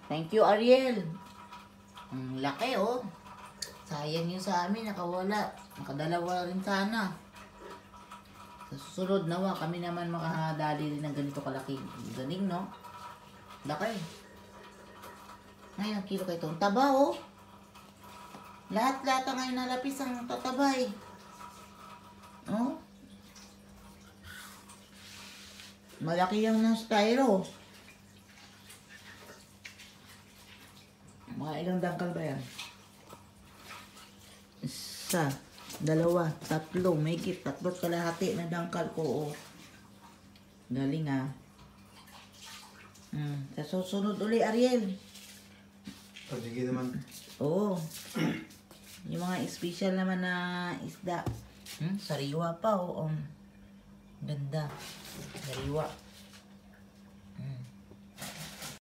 Thank you, Ariel. Ang laki, oh. Sayang yun sa amin, nakawala. Nakadalawa rin sana. Sa susunod nawa, kami naman makahadali rin ng ganito kalaki. Galing, no? Laki. Ngayon, kilo kayo ito. Ang taba, oh. Lahat-lahat ang ngayon nalapis ang tatabay. Oh. Malaki yung ng styro. Mga ilang dangkal ba yan? Isa, dalawa, tatlo, may git, tatlo't kalahati na dangkal ko. Oh. Galing ah. Sa susunod uli, Ariel. Sige naman. Oo. Yung mga special naman na isda. Sariwa pa, oh. Ganda. Sariwa.